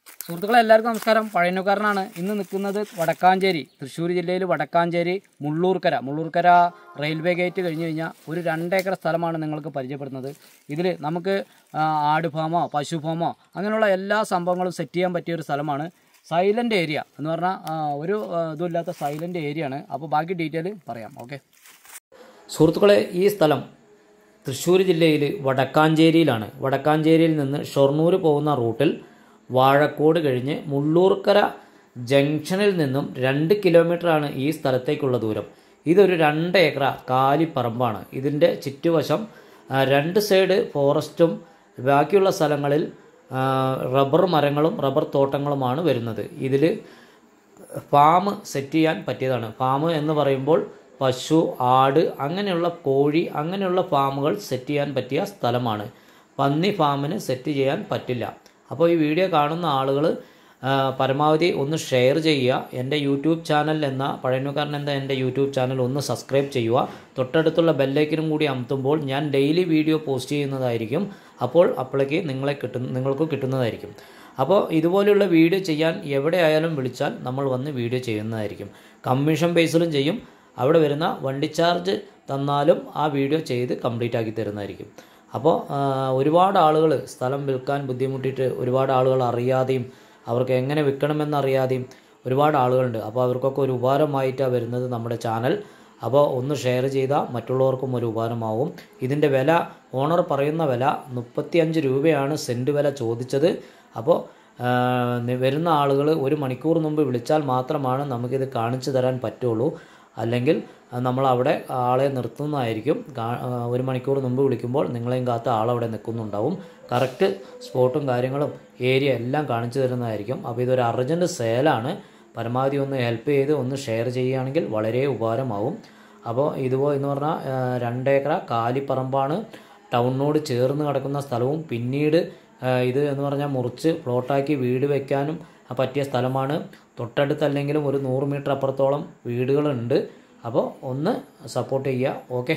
സുഹൃത്തുക്കളെ എല്ലാവർക്കും നമസ്കാരം. പഴയന്നൂക്കാരനാണ്. ഇന്ന് നിൽക്കുന്നത് വടക്കാഞ്ചേരി, തൃശ്ശൂർ ജില്ലയിൽ വടക്കാഞ്ചേരി മുള്ളൂർക്കര റെയിൽവേ ഗേറ്റ് കഴിഞ്ഞ് കഴിഞ്ഞാൽ ഒരു 2 ഏക്കർ സ്ഥലമാണ് നിങ്ങൾക്ക് പരിചയപ്പെടുന്നത്. ഇതിൽ നമുക്ക് ആട് ഫാമോ പശു ഫാമോ അങ്ങനെയുള്ള എല്ലാ സംഭവങ്ങളും സെറ്റ് ചെയ്യാൻ പറ്റിയ ഒരു സ്ഥലമാണ്. സൈലൻ്റ് ഏരിയ എന്ന് പറഞ്ഞാൽ ഒരു ഇതുമില്ലാത്ത സൈലൻ്റ് ഏരിയ ആണ്. അപ്പോൾ ബാക്കി ഡീറ്റെയിൽ പറയാം. ഓക്കെ സുഹൃത്തുക്കളെ, ഈ സ്ഥലം തൃശ്ശൂർ ജില്ലയിൽ വടക്കാഞ്ചേരിയിലാണ്. വടക്കാഞ്ചേരിയിൽ നിന്ന് ഷൊർണൂർ പോകുന്ന റൂട്ടിൽ വാഴക്കോട് കഴിഞ്ഞ് മുള്ളൂർക്കര ജംഗ്ഷനിൽ നിന്നും 2 കിലോമീറ്ററാണ് ഈ സ്ഥലത്തേക്കുള്ള ദൂരം. ഇതൊരു 2 ഏക്കർ കാലിപ്പറമ്പാണ്. ഇതിൻ്റെ ചുറ്റുവശം 2 സൈഡ് ഫോറസ്റ്റും ബാക്കിയുള്ള സ്ഥലങ്ങളിൽ റബ്ബർ മരങ്ങളും റബ്ബർ തോട്ടങ്ങളുമാണ് വരുന്നത്. ഇതിൽ ഫാം സെറ്റ് ചെയ്യാൻ പറ്റിയതാണ്. ഫാം എന്ന് പറയുമ്പോൾ പശു, ആട്, അങ്ങനെയുള്ള കോഴി, അങ്ങനെയുള്ള ഫാമുകൾ സെറ്റ് ചെയ്യാൻ പറ്റിയ സ്ഥലമാണ്. പന്നി ഫാമിന് സെറ്റ് ചെയ്യാൻ പറ്റില്ല. അപ്പോൾ ഈ വീഡിയോ കാണുന്ന ആളുകൾ പരമാവധി ഒന്ന് ഷെയർ ചെയ്യുക. എൻ്റെ യൂട്യൂബ് ചാനൽ പഴയന്നൂക്കാരൻ എന്ന എൻ്റെ യൂട്യൂബ് ചാനൽ ഒന്ന് സബ്സ്ക്രൈബ് ചെയ്യുക. തൊട്ടടുത്തുള്ള ബെല്ലൈക്കനും കൂടി അമർത്തുമ്പോൾ ഞാൻ ഡെയിലി വീഡിയോ പോസ്റ്റ് ചെയ്യുന്നതായിരിക്കും. അപ്പോഴേക്ക് നിങ്ങൾക്ക് കിട്ടുന്നതായിരിക്കും. അപ്പോൾ ഇതുപോലെയുള്ള വീഡിയോ ചെയ്യാൻ എവിടെ ആയാലും വിളിച്ചാൽ നമ്മൾ വന്ന് വീഡിയോ ചെയ്യുന്നതായിരിക്കും. കമ്മീഷൻ ബേസിലും ചെയ്യും. അവിടെ വരുന്ന വണ്ടി ചാർജ് തന്നാലും ആ വീഡിയോ ചെയ്ത് കംപ്ലീറ്റ് ആക്കി തരുന്നതായിരിക്കും. അപ്പോൾ ഒരുപാട് ആളുകൾ സ്ഥലം വിൽക്കാൻ ബുദ്ധിമുട്ടിയിട്ട് ഒരുപാട് ആളുകൾ അറിയാതെയും അവർക്ക് എങ്ങനെ വിൽക്കണമെന്നറിയാതെയും ഒരുപാട് ആളുകളുണ്ട്. അപ്പോൾ അവർക്കൊക്കെ ഒരു ഉപകാരമായിട്ടാണ് വരുന്നത് നമ്മുടെ ചാനൽ. അപ്പോൾ ഒന്ന് ഷെയർ ചെയ്താൽ മറ്റുള്ളവർക്കും ഒരു ഉപകാരമാവും. ഇതിൻ്റെ വില, ഓണർ പറയുന്ന വില 35 രൂപയാണ് സെൻറ്റ് വില ചോദിച്ചത്. അപ്പോൾ വരുന്ന ആളുകൾ 1 മണിക്കൂർ മുമ്പ് വിളിച്ചാൽ മാത്രമാണ് നമുക്കിത് കാണിച്ചു തരാൻ പറ്റുള്ളൂ. അല്ലെങ്കിൽ നമ്മൾ അവിടെ ആളെ നിർത്തുന്നതായിരിക്കും. 1 മണിക്കൂർ മുമ്പ് വിളിക്കുമ്പോൾ നിങ്ങളെയും കാത്ത് ആളവിടെ നിൽക്കുന്നുണ്ടാവും. കറക്റ്റ് സ്പോട്ടും കാര്യങ്ങളും ഏരിയ എല്ലാം കാണിച്ചു തരുന്നതായിരിക്കും. അപ്പോൾ ഇതൊരു അർജൻറ്റ് സെയിലാണ്. പരമാവധി ഒന്ന് ഹെൽപ്പ് ചെയ്ത് ഒന്ന് ഷെയർ ചെയ്യുകയാണെങ്കിൽ വളരെ ഉപകാരമാവും. അപ്പോൾ ഇതുപോലെ എന്ന് പറഞ്ഞാൽ 2 ഏക്കർ കാലിപ്പറമ്പാണ്. ടൗണിനോട് ചേർന്ന് കിടക്കുന്ന സ്ഥലവും പിന്നീട് ഇത് എന്ന് പറഞ്ഞാൽ മുറിച്ച് പ്ലോട്ടാക്കി വീട് വയ്ക്കാനും പറ്റിയ സ്ഥലമാണ്. തൊട്ടടുത്തല്ലെങ്കിലും ഒരു 100 മീറ്റർ അപ്പുറത്തോളം വീടുകളുണ്ട്. അപ്പോൾ ഒന്ന് സപ്പോർട്ട് ചെയ്യുക. ഓക്കെ.